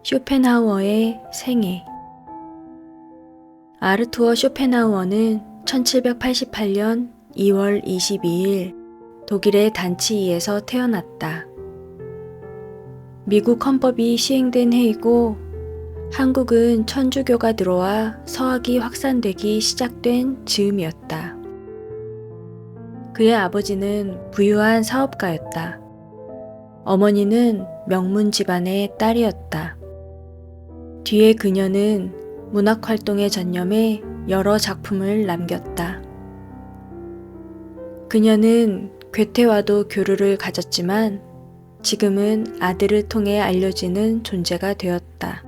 쇼펜하우어의 생애. 아르투어 쇼펜하우어는 1788년 2월 22일 독일의 단치이에서 태어났다. 미국 헌법이 시행된 해이고 한국은 천주교가 들어와 서학이 확산되기 시작된 즈음이었다. 그의 아버지는 부유한 사업가였다. 어머니는 명문 집안의 딸이었다. 뒤에 그녀는 문학활동에 전념해 여러 작품을 남겼다. 그녀는 괴테와도 교류를 가졌지만 지금은 아들을 통해 알려지는 존재가 되었다.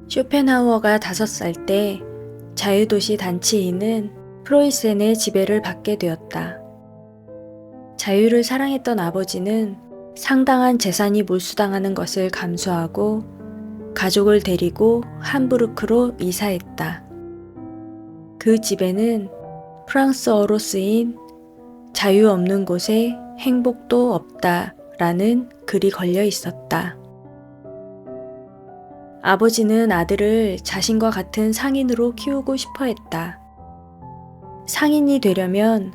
쇼펜하우어가 5살 때 자유도시 단치이는 프로이센의 지배를 받게 되었다. 자유를 사랑했던 아버지는 상당한 재산이 몰수당하는 것을 감수하고 가족을 데리고 함부르크로 이사했다. 그 집에는 프랑스어로 쓰인 자유 없는 곳에 행복도 없다 라는 글이 걸려 있었다. 아버지는 아들을 자신과 같은 상인으로 키우고 싶어 했다. 상인이 되려면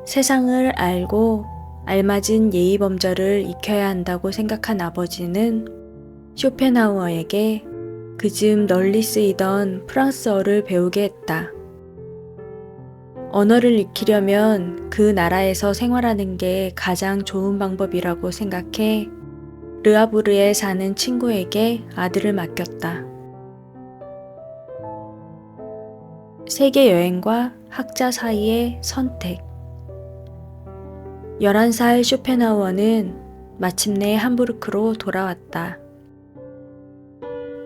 세상을 알고 알맞은 예의범절을 익혀야 한다고 생각한 아버지는 쇼펜하우어에게 그즈음 널리 쓰이던 프랑스어를 배우게 했다. 언어를 익히려면 그 나라에서 생활하는 게 가장 좋은 방법이라고 생각해 르아브르에 사는 친구에게 아들을 맡겼다. 세계 여행과 학자 사이의 선택. 11살 쇼펜하우어는 마침내 함부르크로 돌아왔다.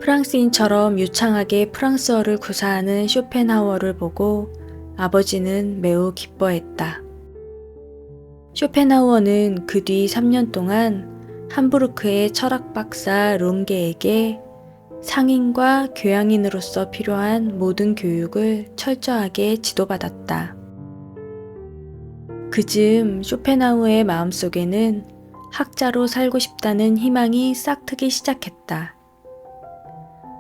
프랑스인처럼 유창하게 프랑스어를 구사하는 쇼펜하우어를 보고 아버지는 매우 기뻐했다. 쇼펜하우어는 그 뒤 3년 동안 함부르크의 철학 박사 룬게에게 상인과 교양인으로서 필요한 모든 교육을 철저하게 지도받았다. 그즈음 쇼펜하우어의 마음속에는 학자로 살고 싶다는 희망이 싹트기 시작했다.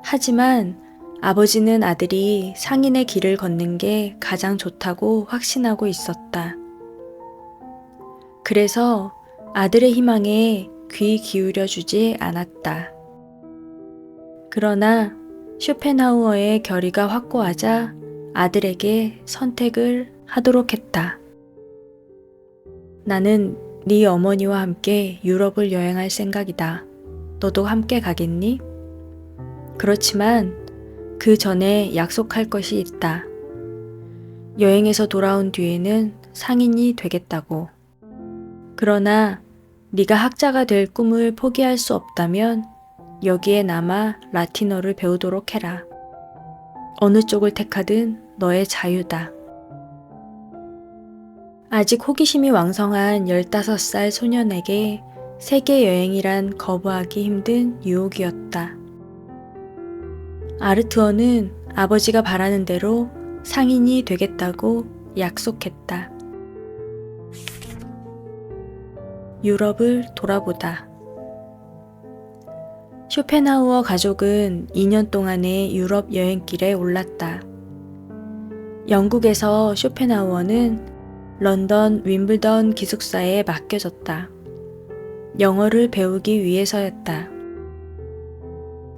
하지만 아버지는 아들이 상인의 길을 걷는 게 가장 좋다고 확신하고 있었다. 그래서 아들의 희망에 귀 기울여 주지 않았다. 그러나 쇼펜하우어의 결의가 확고하자 아들에게 선택을 하도록 했다. 나는 네 어머니와 함께 유럽을 여행할 생각이다. 너도 함께 가겠니? 그렇지만 그 전에 약속할 것이 있다. 여행에서 돌아온 뒤에는 상인이 되겠다고. 그러나 네가 학자가 될 꿈을 포기할 수 없다면 여기에 남아 라틴어를 배우도록 해라. 어느 쪽을 택하든 너의 자유다. 아직 호기심이 왕성한 15살 소년에게 세계 여행이란 거부하기 힘든 유혹이었다. 아르투어는 아버지가 바라는 대로 상인이 되겠다고 약속했다. 유럽을 돌아보다. 쇼펜하우어 가족은 2년 동안의 유럽 여행길에 올랐다. 영국에서 쇼펜하우어는 런던 윈블던 기숙사에 맡겨졌다. 영어를 배우기 위해서였다.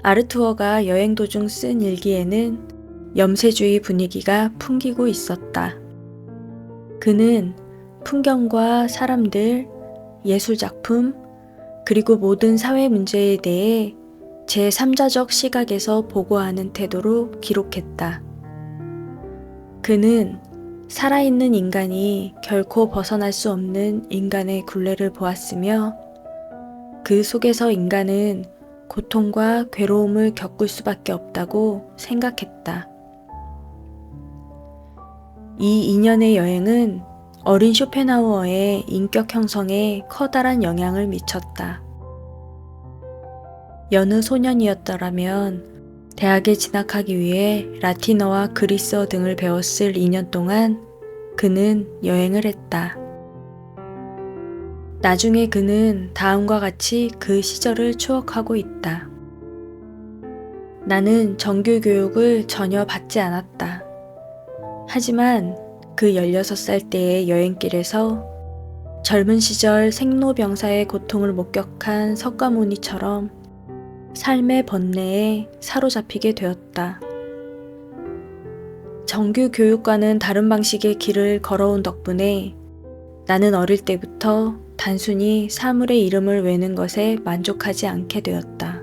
아르투어가 여행 도중 쓴 일기에는 염세주의 분위기가 풍기고 있었다. 그는 풍경과 사람들, 예술작품, 그리고 모든 사회 문제에 대해 제3자적 시각에서 보고하는 태도로 기록했다. 그는 살아있는 인간이 결코 벗어날 수 없는 인간의 굴레를 보았으며 그 속에서 인간은 고통과 괴로움을 겪을 수밖에 없다고 생각했다. 이 2년의 여행은 어린 쇼펜하우어의 인격 형성에 커다란 영향을 미쳤다. 여느 소년이었더라면 대학에 진학하기 위해 라틴어와 그리스어 등을 배웠을 2년 동안 그는 여행을 했다. 나중에 그는 다음과 같이 그 시절을 추억하고 있다. 나는 정규 교육을 전혀 받지 않았다. 하지만 그 16살 때의 여행길에서 젊은 시절 생로병사의 고통을 목격한 석가모니처럼 삶의 번뇌에 사로잡히게 되었다. 정규 교육과는 다른 방식의 길을 걸어온 덕분에 나는 어릴 때부터 단순히 사물의 이름을 외는 것에 만족하지 않게 되었다.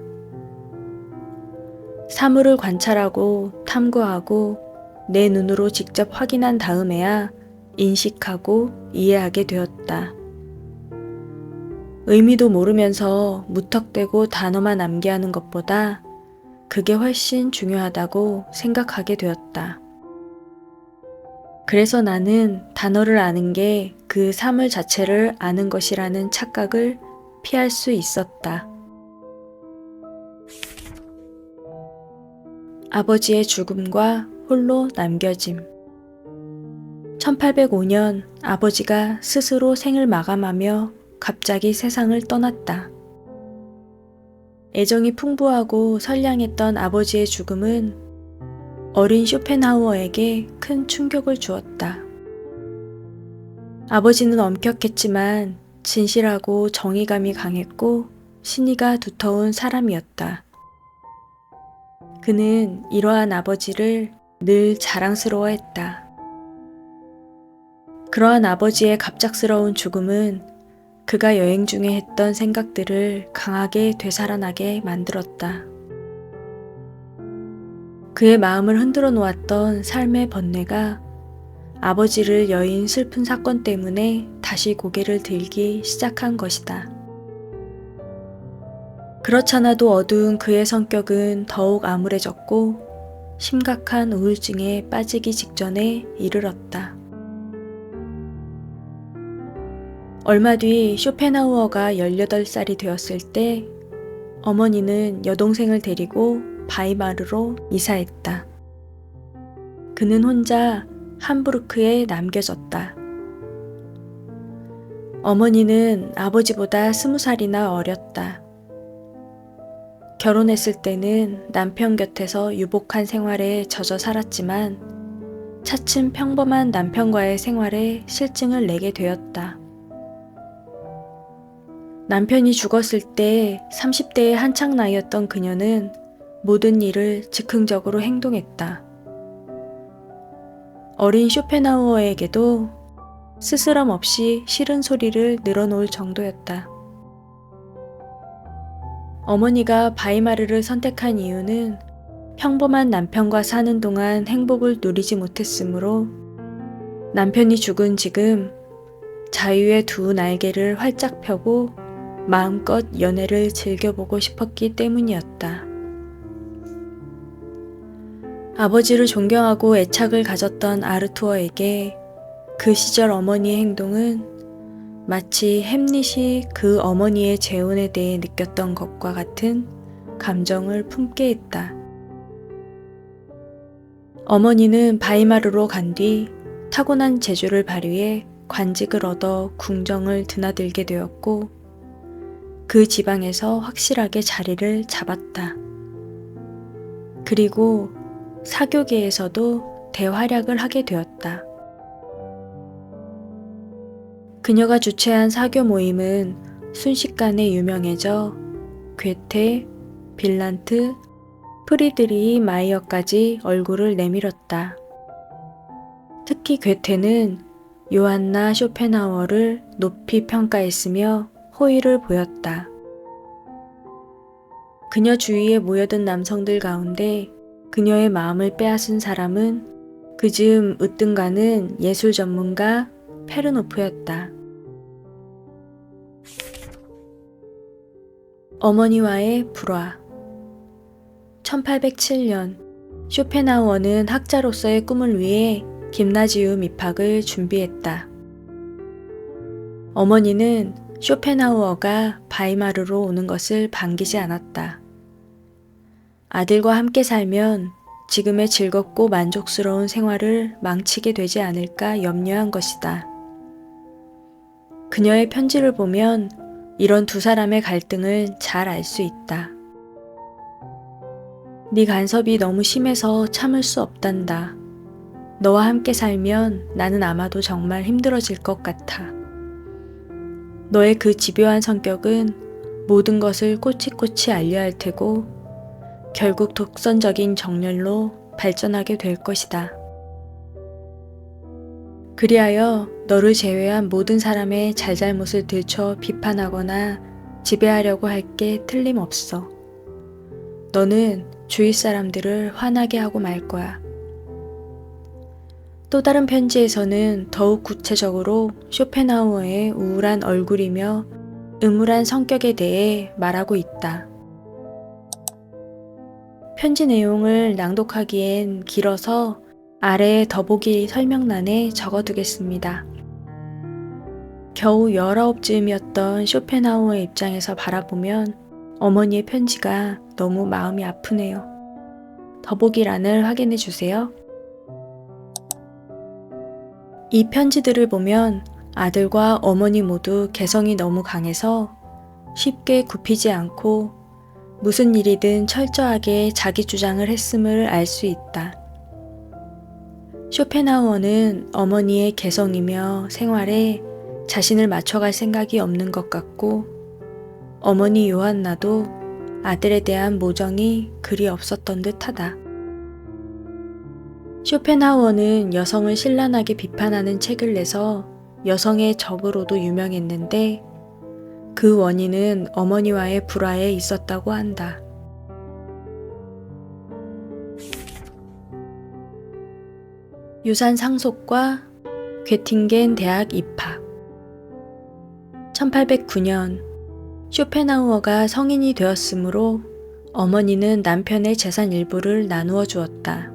사물을 관찰하고 탐구하고 내 눈으로 직접 확인한 다음에야 인식하고 이해하게 되었다. 의미도 모르면서 무턱대고 단어만 암기하는 것보다 그게 훨씬 중요하다고 생각하게 되었다. 그래서 나는 단어를 아는 게 그 사물 자체를 아는 것이라는 착각을 피할 수 있었다. 아버지의 죽음과 홀로 남겨짐. 1805년 아버지가 스스로 생을 마감하며 갑자기 세상을 떠났다. 애정이 풍부하고 선량했던 아버지의 죽음은 어린 쇼펜하우어에게 큰 충격을 주었다. 아버지는 엄격했지만 진실하고 정의감이 강했고 신의가 두터운 사람이었다. 그는 이러한 아버지를 늘 자랑스러워했다. 그러한 아버지의 갑작스러운 죽음은 그가 여행 중에 했던 생각들을 강하게 되살아나게 만들었다. 그의 마음을 흔들어 놓았던 삶의 번뇌가 아버지를 여인 슬픈 사건 때문에 다시 고개를 들기 시작한 것이다. 그렇잖아도 어두운 그의 성격은 더욱 암울해졌고 심각한 우울증에 빠지기 직전에 이르렀다. 얼마 뒤 쇼펜하우어가 18살이 되었을 때 어머니는 여동생을 데리고 바이마르로 이사했다. 그는 혼자 함부르크에 남겨졌다. 어머니는 아버지보다 20살이나 어렸다. 결혼했을 때는 남편 곁에서 유복한 생활에 젖어 살았지만 차츰 평범한 남편과의 생활에 실증을 내게 되었다. 남편이 죽었을 때 30대의 한창 나이였던 그녀는 모든 일을 즉흥적으로 행동했다. 어린 쇼펜하우어에게도 스스럼 없이 싫은 소리를 늘어놓을 정도였다. 어머니가 바이마르를 선택한 이유는 평범한 남편과 사는 동안 행복을 누리지 못했으므로 남편이 죽은 지금 자유의 두 날개를 활짝 펴고 마음껏 연애를 즐겨보고 싶었기 때문이었다. 아버지를 존경하고 애착을 가졌던 아르투어에게 그 시절 어머니의 행동은 마치 햄릿이 그 어머니의 재혼에 대해 느꼈던 것과 같은 감정을 품게 했다. 어머니는 바이마르로 간 뒤 타고난 재주를 발휘해 관직을 얻어 궁정을 드나들게 되었고 그 지방에서 확실하게 자리를 잡았다. 그리고 사교계에서도 대활약을 하게 되었다. 그녀가 주최한 사교 모임은 순식간에 유명해져 괴테, 빌란트, 프리드리히 마이어까지 얼굴을 내밀었다. 특히 괴테는 요한나 쇼펜하우어를 높이 평가했으며 호의를 보였다. 그녀 주위에 모여든 남성들 가운데 그녀의 마음을 빼앗은 사람은 그즈음 으뜸가는 예술 전문가 페르노프였다. 어머니와의 불화. 1807년 쇼펜하우어는 학자로서의 꿈을 위해 김나지움 입학을 준비했다. 어머니는 쇼펜하우어가 바이마르로 오는 것을 반기지 않았다. 아들과 함께 살면 지금의 즐겁고 만족스러운 생활을 망치게 되지 않을까 염려한 것이다. 그녀의 편지를 보면 이런 두 사람의 갈등을 잘 알 수 있다. 네 간섭이 너무 심해서 참을 수 없단다. 너와 함께 살면 나는 아마도 정말 힘들어질 것 같아. 너의 그 집요한 성격은 모든 것을 꼬치꼬치 알려야 할 테고 결국 독선적인 정열로 발전하게 될 것이다. 그리하여 너를 제외한 모든 사람의 잘잘못을 들춰 비판하거나 지배하려고 할 게 틀림없어. 너는 주위 사람들을 화나게 하고 말 거야. 또 다른 편지에서는 더욱 구체적으로 쇼펜하우어의 우울한 얼굴이며 음울한 성격에 대해 말하고 있다. 편지 내용을 낭독하기엔 길어서 아래의 더보기 설명란에 적어두겠습니다. 겨우 19쯤이었던 쇼펜하우어의 입장에서 바라보면 어머니의 편지가 너무 마음이 아프네요. 더보기란을 확인해 주세요. 이 편지들을 보면 아들과 어머니 모두 개성이 너무 강해서 쉽게 굽히지 않고 무슨 일이든 철저하게 자기 주장을 했음을 알 수 있다. 쇼펜하우어는 어머니의 개성이며 생활에 자신을 맞춰갈 생각이 없는 것 같고 어머니 요한나도 아들에 대한 모정이 그리 없었던 듯하다. 쇼펜하우어는 여성을 신랄하게 비판하는 책을 내서 여성의 적으로도 유명했는데 그 원인은 어머니와의 불화에 있었다고 한다. 유산 상속과 괴팅겐 대학 입학 1809년 쇼펜하우어가 성인이 되었으므로 어머니는 남편의 재산 일부를 나누어 주었다.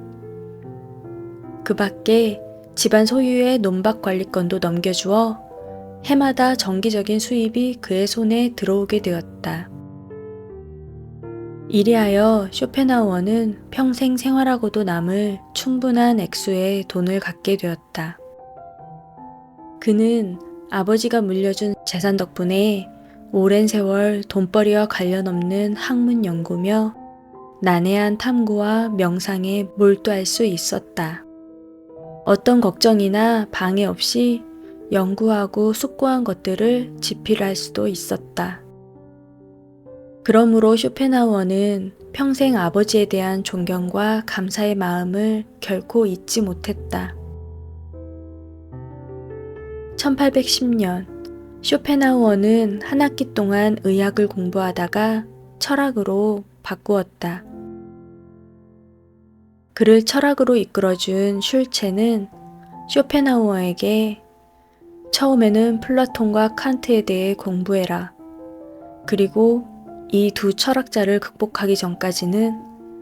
그 밖에 집안 소유의 논밭 관리권도 넘겨주어 해마다 정기적인 수입이 그의 손에 들어오게 되었다. 이리하여 쇼펜하우어는 평생 생활하고도 남을 충분한 액수의 돈을 갖게 되었다. 그는 아버지가 물려준 재산 덕분에 오랜 세월 돈벌이와 관련 없는 학문 연구며 난해한 탐구와 명상에 몰두할 수 있었다. 어떤 걱정이나 방해 없이 연구하고 숙고한 것들을 집필할 수도 있었다. 그러므로 쇼펜하우어는 평생 아버지에 대한 존경과 감사의 마음을 결코 잊지 못했다. 1810년 쇼펜하우어는 한 학기 동안 의학을 공부하다가 철학으로 바꾸었다. 그를 철학으로 이끌어준 슐체는 쇼펜하우어에게 처음에는 플라톤과 칸트에 대해 공부해라. 그리고 이 두 철학자를 극복하기 전까지는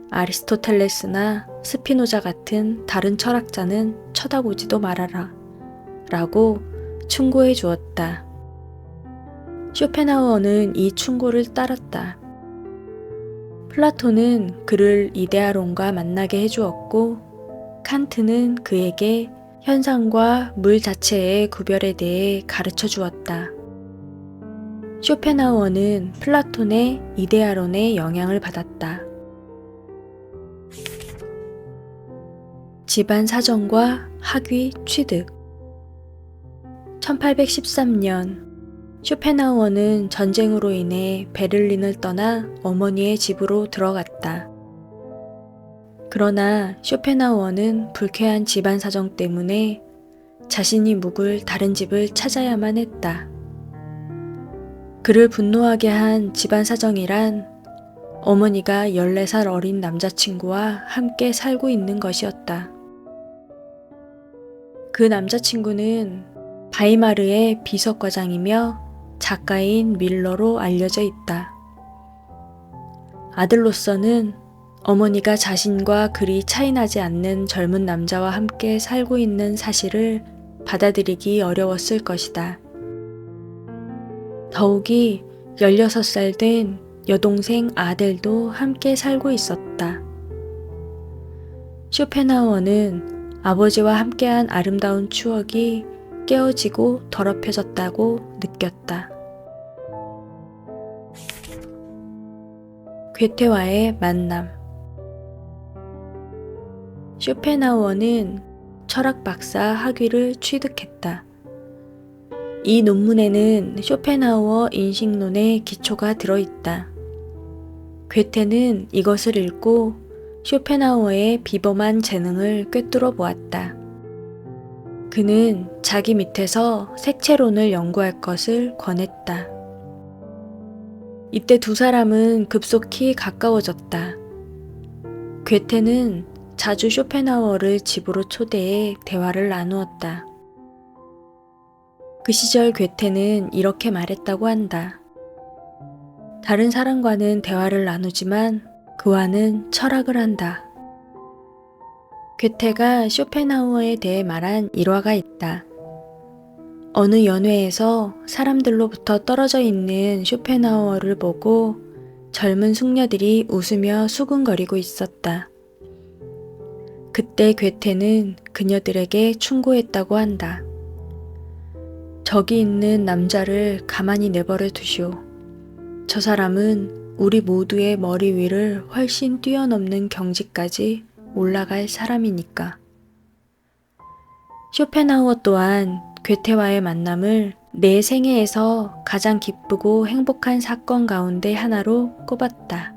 아리스토텔레스나 스피노자 같은 다른 철학자는 쳐다보지도 말아라. 라고 충고해 주었다. 쇼펜하우어는 이 충고를 따랐다. 플라톤은 그를 이데아론과 만나게 해주었고 칸트는 그에게 현상과 물 자체의 구별에 대해 가르쳐 주었다. 쇼펜하우어는 플라톤의 이데아론에 영향을 받았다. 집안 사정과 학위 취득 1813년 쇼펜하우어는 전쟁으로 인해 베를린을 떠나 어머니의 집으로 들어갔다. 그러나 쇼펜하우어는 불쾌한 집안 사정 때문에 자신이 묵을 다른 집을 찾아야만 했다. 그를 분노하게 한 집안 사정이란 어머니가 14살 어린 남자친구와 함께 살고 있는 것이었다. 그 남자친구는 바이마르의 비서과장이며 작가인 밀러로 알려져 있다. 아들로서는 어머니가 자신과 그리 차이나지 않는 젊은 남자와 함께 살고 있는 사실을 받아들이기 어려웠을 것이다. 더욱이 16살 된 여동생 아델도 함께 살고 있었다. 쇼펜하우어는 아버지와 함께한 아름다운 추억이 깨어지고 더럽혀졌다고 느꼈다. 괴테와의 만남. 쇼펜하우어는 철학 박사 학위를 취득했다. 이 논문에는 쇼펜하우어 인식론의 기초가 들어있다. 괴테는 이것을 읽고 쇼펜하우어의 비범한 재능을 꿰뚫어 보았다. 그는 자기 밑에서 색채론을 연구할 것을 권했다. 이때 두 사람은 급속히 가까워졌다. 괴테는 자주 쇼펜하우어를 집으로 초대해 대화를 나누었다. 그 시절 괴테는 이렇게 말했다고 한다. 다른 사람과는 대화를 나누지만 그와는 철학을 한다. 괴테가 쇼펜하우어에 대해 말한 일화가 있다. 어느 연회에서 사람들로부터 떨어져 있는 쇼펜하우어를 보고 젊은 숙녀들이 웃으며 수군거리고 있었다. 그때 괴테는 그녀들에게 충고했다고 한다. 저기 있는 남자를 가만히 내버려 두시오. 저 사람은 우리 모두의 머리 위를 훨씬 뛰어넘는 경지까지 올라갈 사람이니까. 쇼펜하우어 또한 괴테와의 만남을 내 생애에서 가장 기쁘고 행복한 사건 가운데 하나로 꼽았다.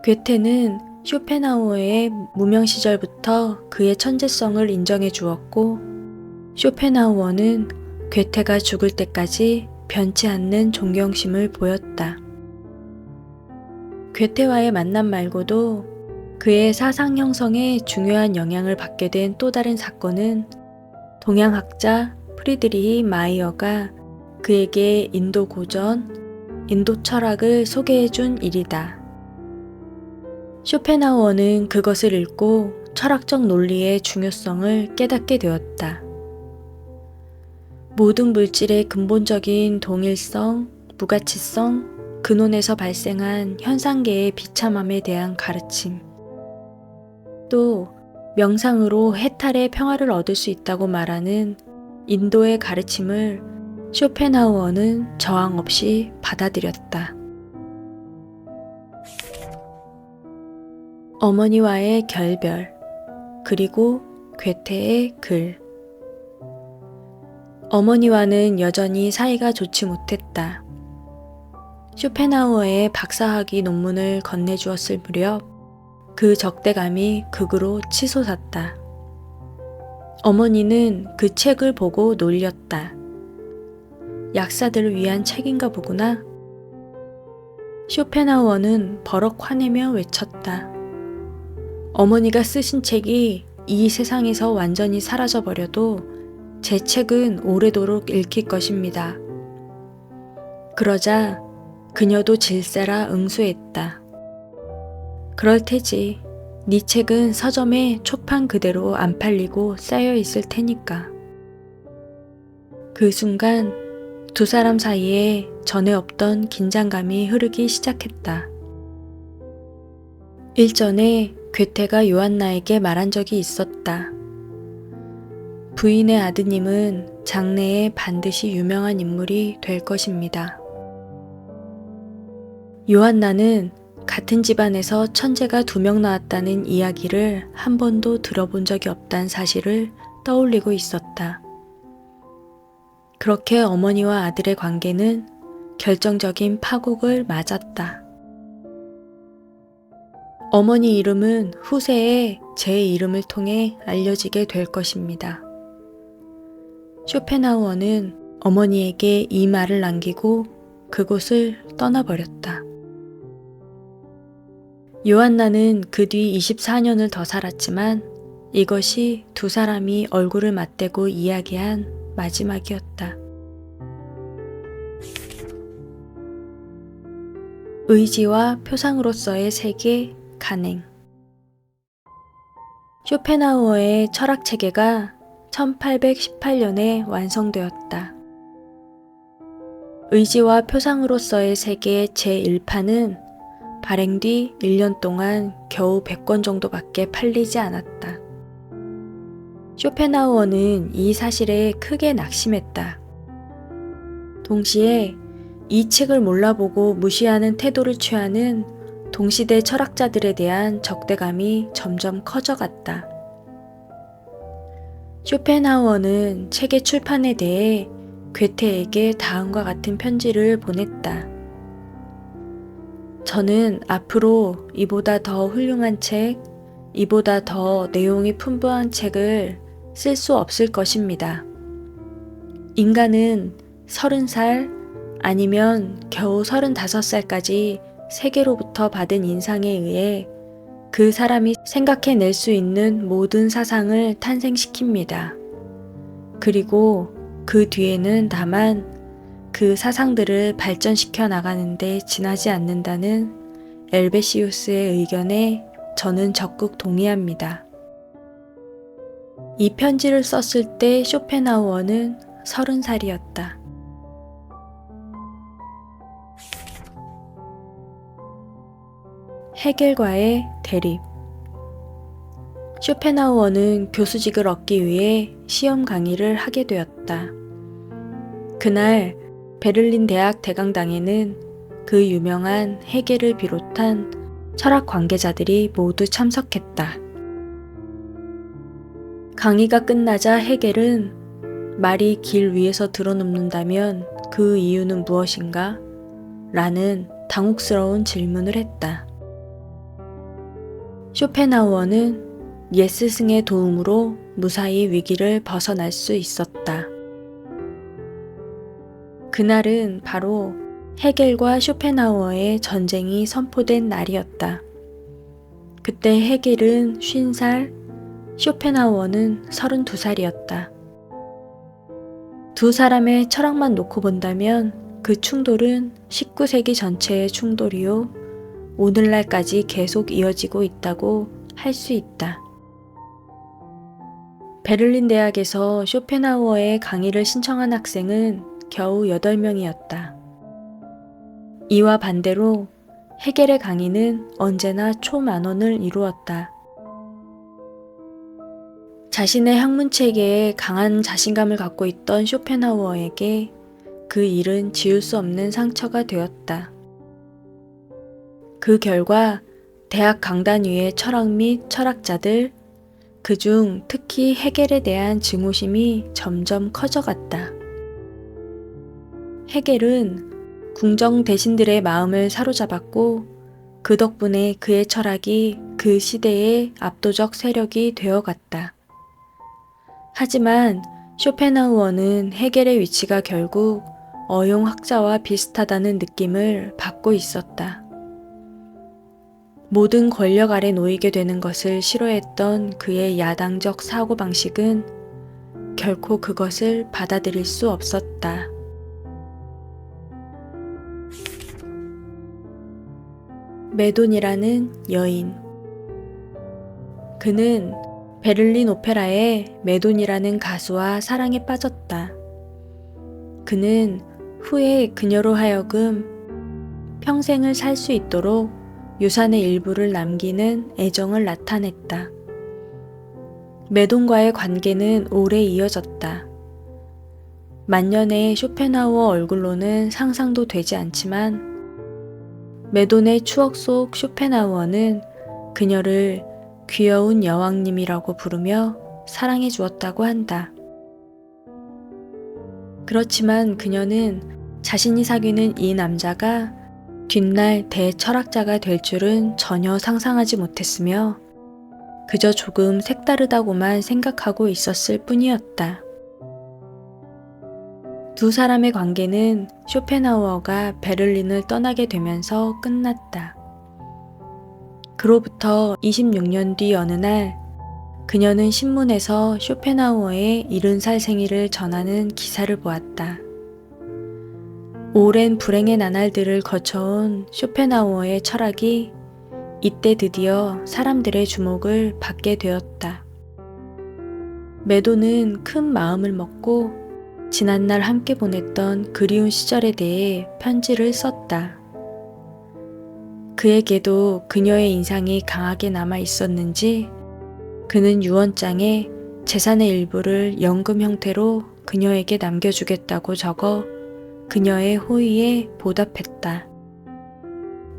괴테는 쇼펜하우어의 무명 시절부터 그의 천재성을 인정해 주었고, 쇼펜하우어는 괴테가 죽을 때까지 변치 않는 존경심을 보였다. 괴테와의 만남 말고도 그의 사상 형성에 중요한 영향을 받게 된 또 다른 사건은 동양학자 프리드리히 마이어가 그에게 인도 고전, 인도 철학을 소개해 준 일이다. 쇼펜하우어는 그것을 읽고 철학적 논리의 중요성을 깨닫게 되었다. 모든 물질의 근본적인 동일성, 무가치성, 근원에서 발생한 현상계의 비참함에 대한 가르침, 또 명상으로 해탈의 평화를 얻을 수 있다고 말하는 인도의 가르침을 쇼펜하우어는 저항 없이 받아들였다. 어머니와의 결별, 그리고 괴테의 글. 어머니와는 여전히 사이가 좋지 못했다. 쇼펜하우어의 박사학위 논문을 건네주었을 무렵 그 적대감이 극으로 치솟았다. 어머니는 그 책을 보고 놀렸다. 약사들을 위한 책인가 보구나. 쇼펜하우어는 버럭 화내며 외쳤다. 어머니가 쓰신 책이 이 세상에서 완전히 사라져버려도 제 책은 오래도록 읽힐 것입니다. 그러자 그녀도 질세라 응수했다. 그럴 테지. 네 책은 서점에 초판 그대로 안 팔리고 쌓여 있을 테니까. 그 순간 두 사람 사이에 전에 없던 긴장감이 흐르기 시작했다. 일전에 괴테가 요한나에게 말한 적이 있었다. 부인의 아드님은 장래에 반드시 유명한 인물이 될 것입니다. 요한나는 같은 집안에서 천재가 2명 나왔다는 이야기를 한 번도 들어본 적이 없다는 사실을 떠올리고 있었다. 그렇게 어머니와 아들의 관계는 결정적인 파국을 맞았다. 어머니 이름은 후세에 제 이름을 통해 알려지게 될 것입니다. 쇼펜하우어는 어머니에게 이 말을 남기고 그곳을 떠나버렸다. 요한나는 그 뒤 24년을 더 살았지만 이것이 두 사람이 얼굴을 맞대고 이야기한 마지막이었다. 의지와 표상으로서의 세계 간행. 쇼펜하우어의 철학 체계가 1818년에 완성되었다. 의지와 표상으로서의 세계 제1판은 발행 뒤 1년 동안 겨우 100권 정도밖에 팔리지 않았다. 쇼펜하우어는 이 사실에 크게 낙심했다. 동시에 이 책을 몰라보고 무시하는 태도를 취하는 동시대 철학자들에 대한 적대감이 점점 커져갔다. 쇼펜하우어는 책의 출판에 대해 괴테에게 다음과 같은 편지를 보냈다. 저는 앞으로 이보다 더 훌륭한 책, 이보다 더 내용이 풍부한 책을 쓸 수 없을 것입니다. 인간은 30살 아니면 겨우 35살까지 세계로부터 받은 인상에 의해 그 사람이 생각해낼 수 있는 모든 사상을 탄생시킵니다. 그리고 그 뒤에는 다만 그 사상들을 발전시켜 나가는데 지나지 않는다는 엘베시우스의 의견에 저는 적극 동의합니다. 이 편지를 썼을 때 쇼펜하우어는 30살이었다. 헤겔과의 대립. 쇼펜하우어는 교수직을 얻기 위해 시험 강의를 하게 되었다. 그날 베를린 대학 대강당에는 그 유명한 헤겔을 비롯한 철학 관계자들이 모두 참석했다. 강의가 끝나자 헤겔은 말이 길 위에서 들어눕는다면 그 이유는 무엇인가? 라는 당혹스러운 질문을 했다. 쇼펜하우어는 옛 스승의 도움으로 무사히 위기를 벗어날 수 있었다. 그날은 바로 헤겔과 쇼펜하우어의 전쟁이 선포된 날이었다. 그때 헤겔은 50살, 쇼펜하우어는 32살이었다. 두 사람의 철학만 놓고 본다면 그 충돌은 19세기 전체의 충돌이요, 오늘날까지 계속 이어지고 있다고 할 수 있다. 베를린 대학에서 쇼펜하우어의 강의를 신청한 학생은 겨우 8명이었다. 이와 반대로 헤겔의 강의는 언제나 초만원을 이루었다. 자신의 학문체계에 강한 자신감을 갖고 있던 쇼펜하우어에게 그 일은 지울 수 없는 상처가 되었다. 그 결과 대학 강단 위의 철학 및 철학자들, 그중 특히 헤겔에 대한 증오심이 점점 커져갔다. 헤겔은 궁정 대신들의 마음을 사로잡았고 그 덕분에 그의 철학이 그 시대의 압도적 세력이 되어갔다. 하지만 쇼펜하우어는 헤겔의 위치가 결국 어용학자와 비슷하다는 느낌을 받고 있었다. 모든 권력 아래 놓이게 되는 것을 싫어했던 그의 야당적 사고방식은 결코 그것을 받아들일 수 없었다. 메돈이라는 여인. 그는 베를린 오페라의 메돈이라는 가수와 사랑에 빠졌다. 그는 후에 그녀로 하여금 평생을 살 수 있도록 유산의 일부를 남기는 애정을 나타냈다. 메돈과의 관계는 오래 이어졌다. 만년의 쇼펜하우어 얼굴로는 상상도 되지 않지만 메돈의 추억 속 쇼펜하우어는 그녀를 귀여운 여왕님이라고 부르며 사랑해 주었다고 한다. 그렇지만 그녀는 자신이 사귀는 이 남자가 뒷날 대철학자가 될 줄은 전혀 상상하지 못했으며 그저 조금 색다르다고만 생각하고 있었을 뿐이었다. 두 사람의 관계는 쇼펜하우어가 베를린을 떠나게 되면서 끝났다. 그로부터 26년 뒤 어느 날 그녀는 신문에서 쇼펜하우어의 70살 생일을 전하는 기사를 보았다. 오랜 불행의 나날들을 거쳐온 쇼펜하우어의 철학이 이때 드디어 사람들의 주목을 받게 되었다. 메돈은 큰 마음을 먹고 지난날 함께 보냈던 그리운 시절에 대해 편지를 썼다. 그에게도 그녀의 인상이 강하게 남아 있었는지 그는 유언장에 재산의 일부를 연금 형태로 그녀에게 남겨주겠다고 적어 그녀의 호의에 보답했다.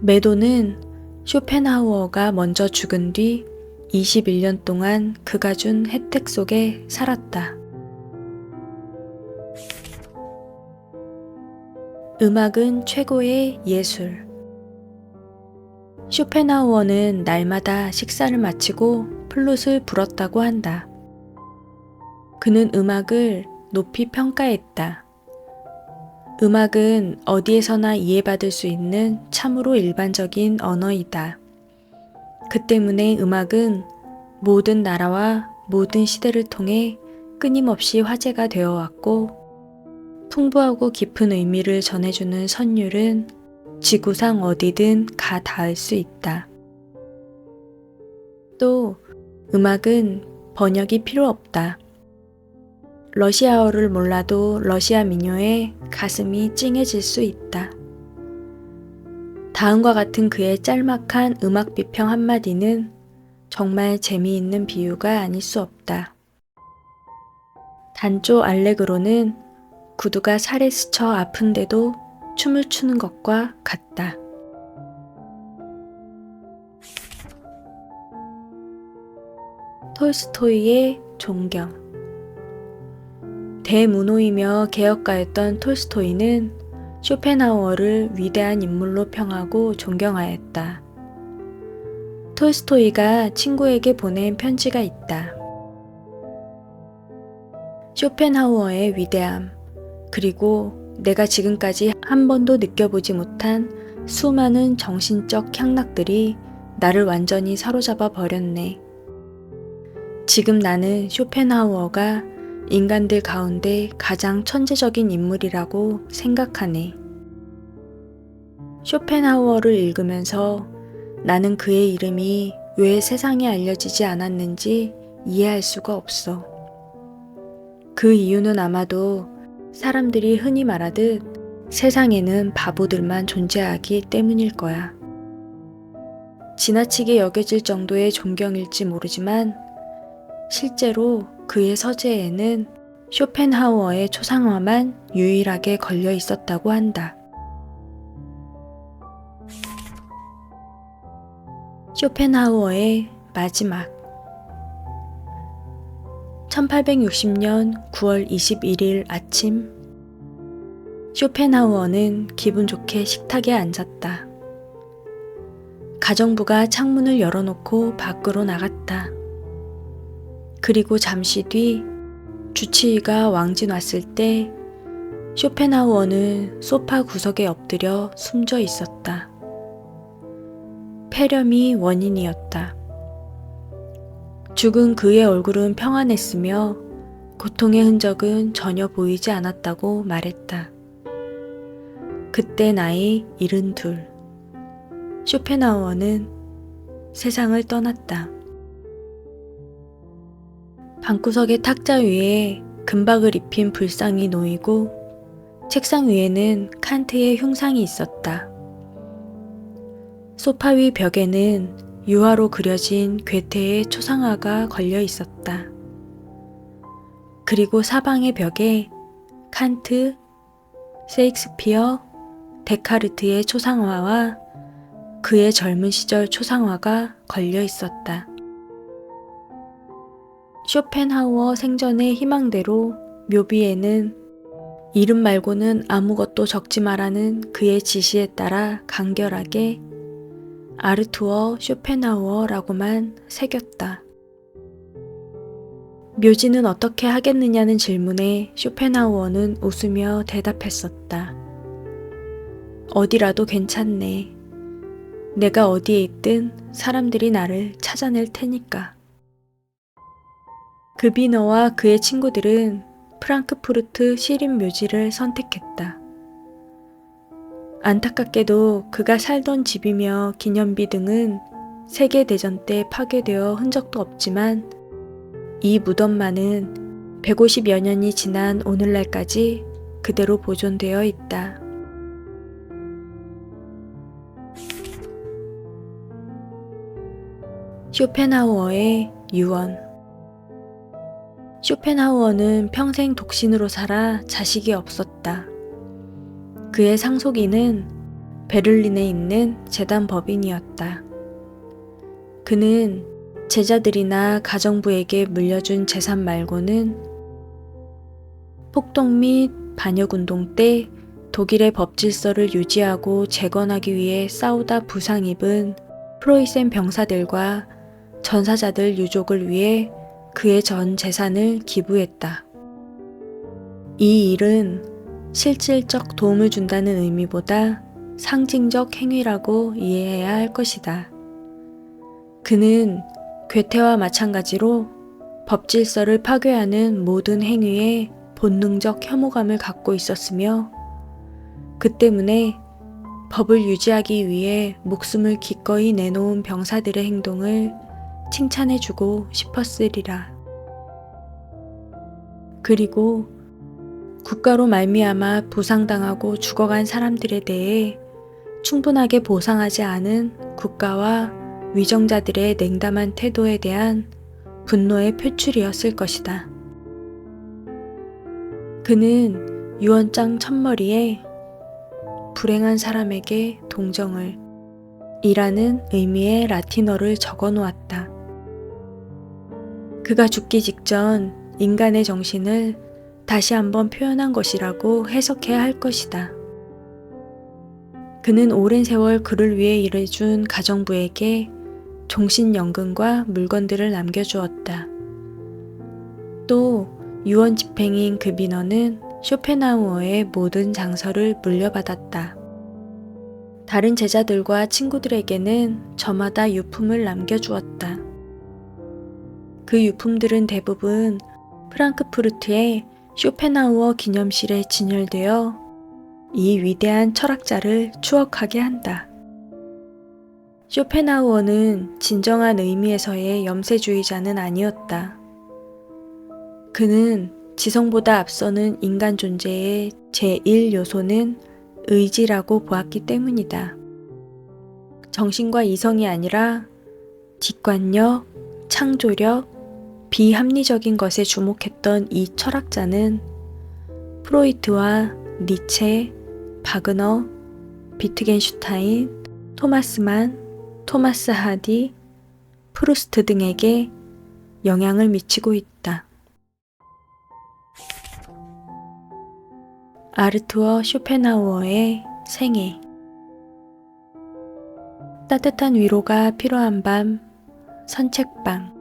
메도는 쇼펜하우어가 먼저 죽은 뒤 21년 동안 그가 준 혜택 속에 살았다. 음악은 최고의 예술. 쇼펜하우어는 날마다 식사를 마치고 플룻을 불었다고 한다. 그는 음악을 높이 평가했다. 음악은 어디에서나 이해받을 수 있는 참으로 일반적인 언어이다. 그 때문에 음악은 모든 나라와 모든 시대를 통해 끊임없이 화제가 되어 왔고, 풍부하고 깊은 의미를 전해주는 선율은 지구상 어디든 가 닿을 수 있다. 또 음악은 번역이 필요 없다. 러시아어를 몰라도 러시아 민요에 가슴이 찡해질 수 있다. 다음과 같은 그의 짤막한 음악 비평 한마디는 정말 재미있는 비유가 아닐 수 없다. 단조 알레그로는 구두가 살에 스쳐 아픈데도 춤을 추는 것과 같다. 톨스토이의 존경. 대문호이며 개혁가였던 톨스토이는 쇼펜하우어를 위대한 인물로 평하고 존경하였다. 톨스토이가 친구에게 보낸 편지가 있다. 쇼펜하우어의 위대함, 그리고 내가 지금까지 한 번도 느껴보지 못한 수많은 정신적 향락들이 나를 완전히 사로잡아 버렸네. 지금 나는 쇼펜하우어가 인간들 가운데 가장 천재적인 인물이라고 생각하네. 쇼펜하우어를 읽으면서 나는 그의 이름이 왜 세상에 알려지지 않았는지 이해할 수가 없어. 그 이유는 아마도 사람들이 흔히 말하듯 세상에는 바보들만 존재하기 때문일 거야. 지나치게 여겨질 정도의 존경일지 모르지만 실제로 그의 서재에는 쇼펜하우어의 초상화만 유일하게 걸려 있었다고 한다. 쇼펜하우어의 마지막. 1860년 9월 21일 아침, 쇼펜하우어는 기분 좋게 식탁에 앉았다. 가정부가 창문을 열어놓고 밖으로 나갔다. 그리고 잠시 뒤 주치의가 왕진 왔을 때 쇼펜하우어는 소파 구석에 엎드려 숨져 있었다. 폐렴이 원인이었다. 죽은 그의 얼굴은 평안했으며 고통의 흔적은 전혀 보이지 않았다고 말했다. 그때 나이 72. 쇼펜하우어는 세상을 떠났다. 방구석의 탁자 위에 금박을 입힌 불상이 놓이고 책상 위에는 칸트의 흉상이 있었다. 소파 위 벽에는 유화로 그려진 괴테의 초상화가 걸려 있었다. 그리고 사방의 벽에 칸트, 세익스피어, 데카르트의 초상화와 그의 젊은 시절 초상화가 걸려 있었다. 쇼펜하우어 생전의 희망대로 묘비에는 이름 말고는 아무것도 적지 말라는 그의 지시에 따라 간결하게 아르투어 쇼펜하우어라고만 새겼다. 묘지는 어떻게 하겠느냐는 질문에 쇼펜하우어는 웃으며 대답했었다. 어디라도 괜찮네. 내가 어디에 있든 사람들이 나를 찾아낼 테니까. 그비너와 그의 친구들은 프랑크푸르트 시립 묘지를 선택했다. 안타깝게도 그가 살던 집이며 기념비 등은 세계대전 때 파괴되어 흔적도 없지만 이 무덤만은 150여 년이 지난 오늘날까지 그대로 보존되어 있다. 쇼펜하우어의 유언. 쇼펜하우어는 평생 독신으로 살아 자식이 없었다. 그의 상속인은 베를린에 있는 재단 법인이었다. 그는 제자들이나 가정부에게 물려준 재산 말고는 폭동 및 반역운동 때 독일의 법 질서를 유지하고 재건하기 위해 싸우다 부상 입은 프로이센 병사들과 전사자들 유족을 위해 그의 전 재산을 기부했다. 이 일은 실질적 도움을 준다는 의미보다 상징적 행위라고 이해해야 할 것이다. 그는 괴테와 마찬가지로 법 질서를 파괴하는 모든 행위에 본능적 혐오감을 갖고 있었으며 그 때문에 법을 유지하기 위해 목숨을 기꺼이 내놓은 병사들의 행동을 칭찬해주고 싶었으리라. 그리고 국가로 말미암아 부상당하고 죽어간 사람들에 대해 충분하게 보상하지 않은 국가와 위정자들의 냉담한 태도에 대한 분노의 표출이었을 것이다. 그는 유언장 첫머리에 불행한 사람에게 동정을 이라는 의미의 라틴어를 적어 놓았다. 그가 죽기 직전 인간의 정신을 다시 한번 표현한 것이라고 해석해야 할 것이다. 그는 오랜 세월 그를 위해 일해준 가정부에게 종신연금과 물건들을 남겨주었다. 또 유언 집행인 그 민원은 쇼펜하우어의 모든 장서를 물려받았다. 다른 제자들과 친구들에게는 저마다 유품을 남겨주었다. 그 유품들은 대부분 프랑크푸르트의 쇼펜하우어 기념실에 진열되어 이 위대한 철학자를 추억하게 한다. 쇼펜하우어는 진정한 의미에서의 염세주의자는 아니었다. 그는 지성보다 앞서는 인간 존재의 제1요소는 의지라고 보았기 때문이다. 정신과 이성이 아니라 뒷관력, 창조력, 비합리적인 것에 주목했던 이 철학자는 프로이트와 니체, 바그너, 비트겐슈타인, 토마스 만, 토마스 하디, 프루스트 등에게 영향을 미치고 있다. 아르투어 쇼펜하우어의 생애. 따뜻한 위로가 필요한 밤, 산책방.